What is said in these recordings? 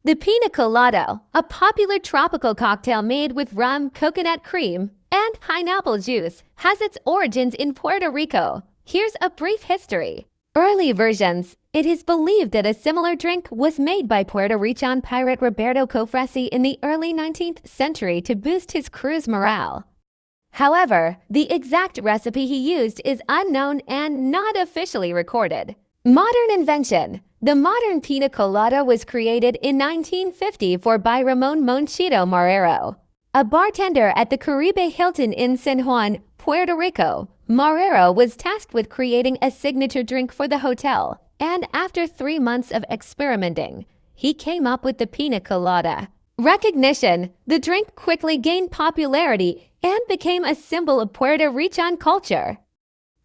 The Piña Colada, a popular tropical cocktail made with rum, coconut cream, and pineapple juice, has its origins in Puerto Rico. Here's a brief history. Early versions. It is believed that a similar drink was made by Puerto Rican pirate Roberto Cofresí in the early 19th century to boost his crew's morale. However, the exact recipe he used is unknown and not officially recorded. Modern invention. The modern Piña Colada was created in 1954 by Ramón Monchito Marrero, a bartender at the Caribe Hilton in San Juan, Puerto Rico. Marrero was tasked with creating a signature drink for the hotel, and after 3 months of experimenting, he came up with the Piña Colada. Recognition. The drink quickly gained popularity and became a symbol of Puerto Rican culture.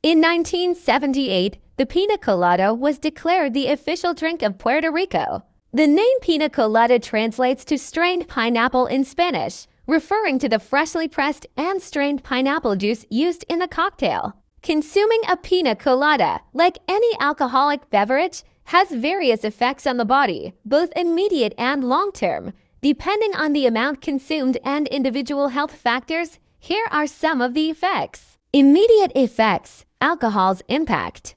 In 1978, the Piña Colada was declared the official drink of Puerto Rico. The name Piña Colada translates to strained pineapple in Spanish, referring to the freshly pressed and strained pineapple juice used in the cocktail. Consuming a Piña Colada, like any alcoholic beverage, has various effects on the body, both immediate and long-term. Depending on the amount consumed and individual health factors, here are some of the effects. Immediate effects. Alcohol's impact.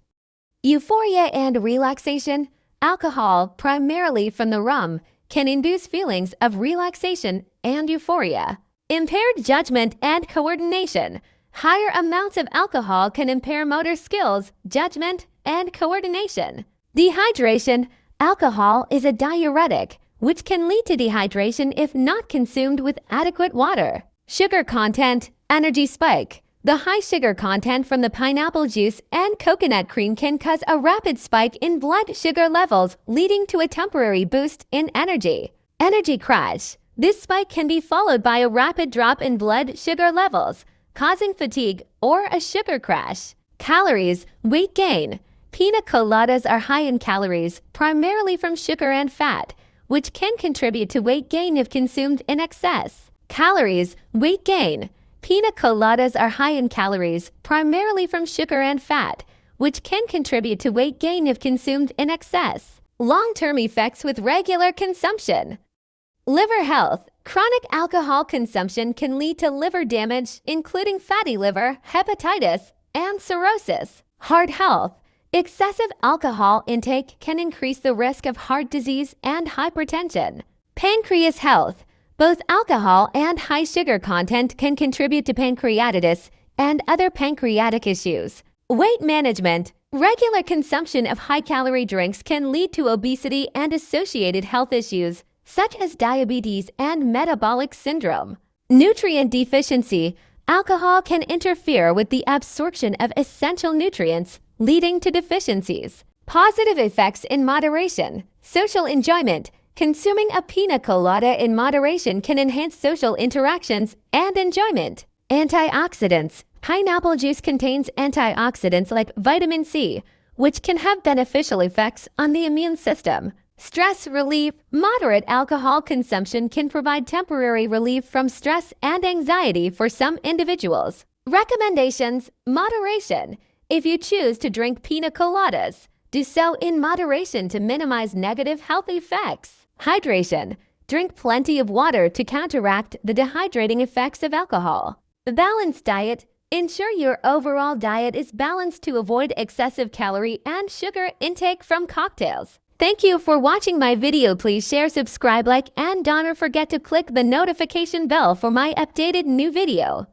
Euphoria and relaxation. Alcohol, primarily from the rum, can induce feelings of relaxation and euphoria. Impaired judgment and coordination. Higher amounts of alcohol can impair motor skills, judgment, and coordination. Dehydration. Alcohol is a diuretic, which can lead to dehydration if not consumed with adequate water. Sugar content. Energy spike. The high sugar content from the pineapple juice and coconut cream can cause a rapid spike in blood sugar levels, leading to a temporary boost in energy. Energy crash. This spike can be followed by a rapid drop in blood sugar levels, causing fatigue or a sugar crash. Calories. Weight gain. Piña coladas are high in calories, primarily from sugar and fat, which can contribute to weight gain if consumed in excess. Calories. Weight gain. Piña coladas are high in calories, primarily from sugar and fat, which can contribute to weight gain if consumed in excess. Long-term effects with regular consumption. Liver health. Chronic alcohol consumption can lead to liver damage, including fatty liver, hepatitis, and cirrhosis. Heart health. Excessive alcohol intake can increase the risk of heart disease and hypertension. Pancreas health. Both alcohol and high sugar content can contribute to pancreatitis and other pancreatic issues. Weight management. Regular consumption of high-calorie drinks can lead to obesity and associated health issues, such as diabetes and metabolic syndrome. Nutrient deficiency. Alcohol can interfere with the absorption of essential nutrients, leading to deficiencies. Positive effects in moderation. Social enjoyment. Consuming a Piña Colada in moderation can enhance social interactions and enjoyment. Antioxidants. Pineapple juice contains antioxidants like vitamin C, which can have beneficial effects on the immune system. Stress relief. Moderate alcohol consumption can provide temporary relief from stress and anxiety for some individuals. Recommendations. Moderation. If you choose to drink Piña Coladas, do so in moderation to minimize negative health effects. Hydration. Drink plenty of water to counteract the dehydrating effects of alcohol. Balanced diet. Ensure your overall diet is balanced to avoid excessive calorie and sugar intake from cocktails. Thank you for watching my video. Please share, subscribe, like, and don't forget to click the notification bell for my updated new video.